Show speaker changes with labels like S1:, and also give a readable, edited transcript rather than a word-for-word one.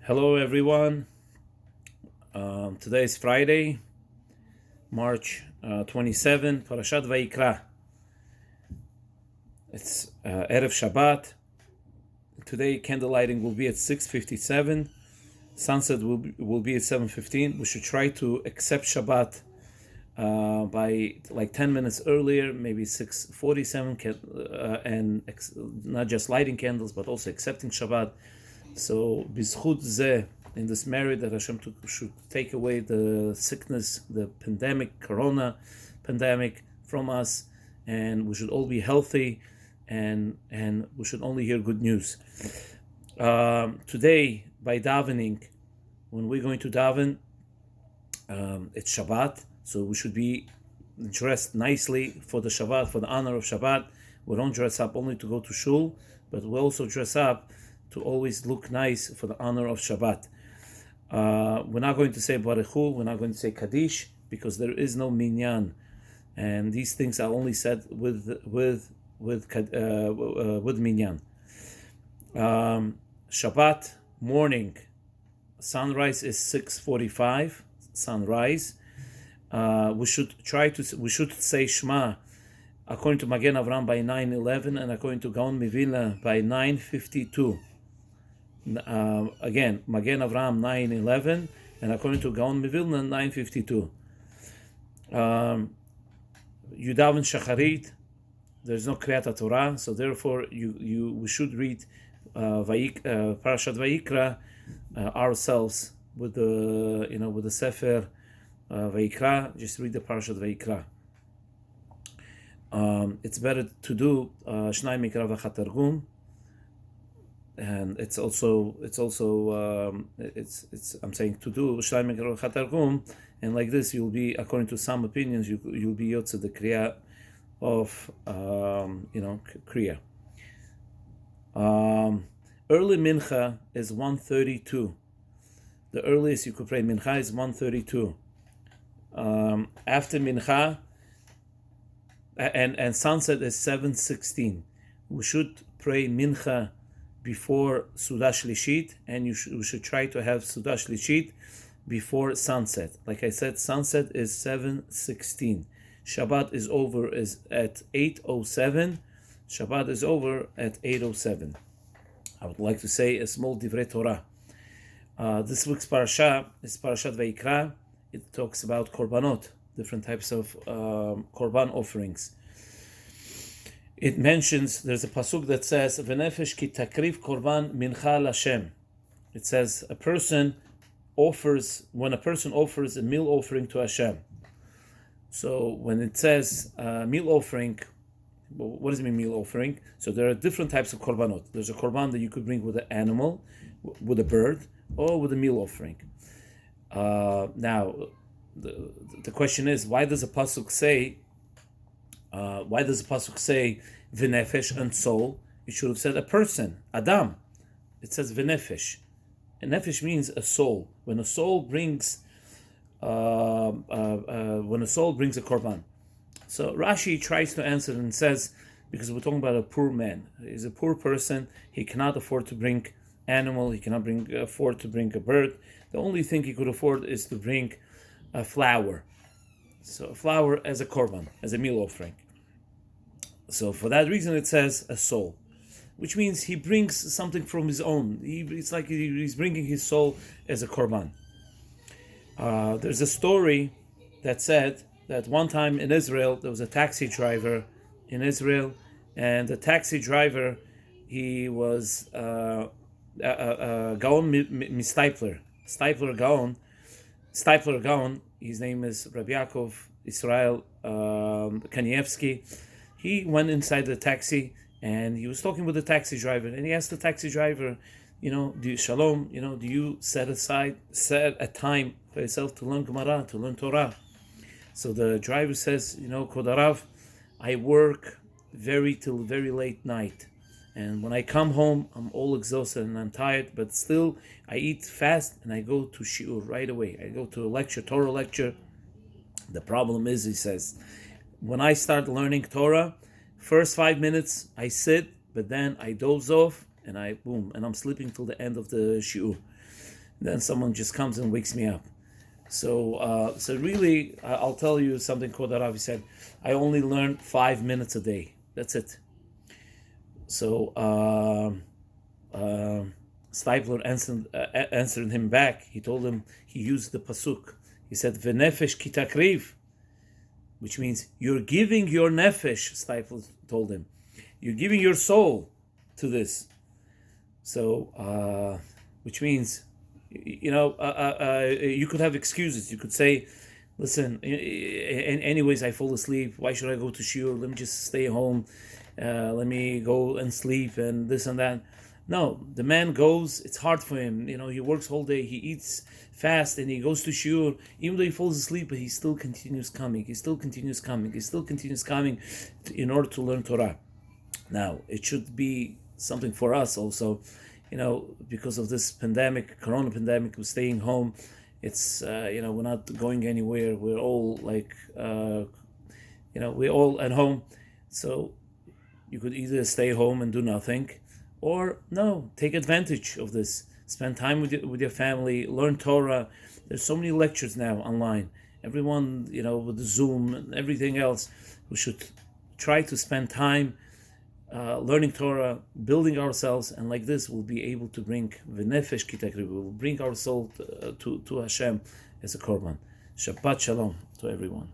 S1: Hello everyone. Today is Friday, March 27, Parashat Vayikra. It's Erev Shabbat. Today candle lighting will be at 6:57. Sunset will be at 7:15. We should try to accept Shabbat by like 10 minutes earlier, maybe 6:47, and not just lighting candles, but also accepting Shabbat. So, bizchut zeh, in this merit that Hashem should take away the sickness, the pandemic, Corona pandemic from us, and we should all be healthy, and we should only hear good news. Today, by davening, when we're going to daven, it's Shabbat, so we should be dressed nicely for the Shabbat, for the honor of Shabbat. We don't dress up only to go to shul, but we also dress up to always look nice for the honor of Shabbat. We're not going to say Baruch Hu, we're not going to say Kaddish, because there is no minyan, and these things are only said with minyan. Shabbat morning, sunrise is 6:45. Sunrise. We should say Shema according to Magen Avram by 9:11, and according to Gaon Mivilna by 9:52. Again, Magen Avram 9:11, and according to Gaon Mivilna 9:52. You daven Shacharit. There's no Kriyat Torah, so therefore we should read Parashat Vayikra ourselves with the Sefer Vayikra. Just read the Parashat Vayikra. It's better to do Shnai Mikra v'Chat Targum, and it's I'm saying to do Shnai Mikra v'Chat Targum, and like this you'll be, according to some opinions, you'll be yotze the Kriya of Kriya. Early Mincha is 1:32. The earliest you could pray Mincha is 1:32. After Mincha and sunset is 7:16. We should pray Mincha before Sudah Shlishit, and we should try to have Sudah Shlishit before sunset. Like I said, sunset is 7:16. Shabbat is over at 8:07. Shabbat is over at 8:07. I would like to say a small Divrei Torah. This week's parasha is Parashat Vayikra. It talks about korbanot, different types of korban offerings. It mentions, there's a pasuk that says, "V'nefesh ki takriv korban mincha l'Hashem." It says when a person offers a meal offering to Hashem. So when it says meal offering, what does it mean, meal offering? So there are different types of korbanot. There's a korban that you could bring with an animal, with a bird, or with a meal offering. Now, the question is, why does the pasuk say v'nefesh and soul? It should have said a person, Adam. It says v'nefesh. And nefesh means a soul. When a soul brings a korban. So Rashi tries to answer and says, because we're talking about a poor man. He's a poor person. He cannot afford to bring animal. He cannot afford to bring a bird. The only thing he could afford is to bring a flour. So a flour as a korban, as a meal offering. So for that reason it says a soul, which means he brings something from his own. It's like he's bringing his soul as a korban. There's a story that said that one time in Israel, there was a taxi driver in Israel, and the taxi driver, he was Gaon Stipler Gaon. His name is Rabbi Yaakov Israel Kanievsky. He went inside the taxi and he was talking with the taxi driver, and he asked the taxi driver, do you set a time for yourself to learn Gemara, to learn Torah? So the driver says, Kodarav, I work till very late night. And when I come home, I'm all exhausted and I'm tired, but still I eat fast and I go to shiur right away. I go to a Torah lecture. The problem is, he says, when I start learning Torah, first 5 minutes I sit, but then I doze off and I'm sleeping till the end of the shiur. then someone just comes and wakes me up. So really, I'll tell you something quote that Rabbi said. I only learn 5 minutes a day. That's it. So Stipler answered him back. He told him, he used the pasuk. He said, "V'nefesh kitakriv," which means you're giving your nefesh. Stipler told him, you're giving your soul to this. So, which means, you could have excuses. You could say, listen, anyways, I fall asleep. Why should I go to shiur? Let me just stay home. Let me go and sleep and this and that. No, the man goes, it's hard for him. He works whole day, he eats fast, and he goes to shiur. Even though he falls asleep, but he still continues coming. He still continues coming in order to learn Torah. Now, it should be something for us also, because of this pandemic, corona pandemic, we're staying home. It's, we're not going anywhere. We're all we're all at home. So you could either stay home and do nothing, or no, take advantage of this. Spend time with your family, learn Torah. There's so many lectures now online. Everyone, with the Zoom and everything else, we should try to spend time learning Torah, building ourselves, and like this we'll be able to bring v'nefesh kitakriv. We'll bring our soul to Hashem as a korban. Shabbat shalom to everyone.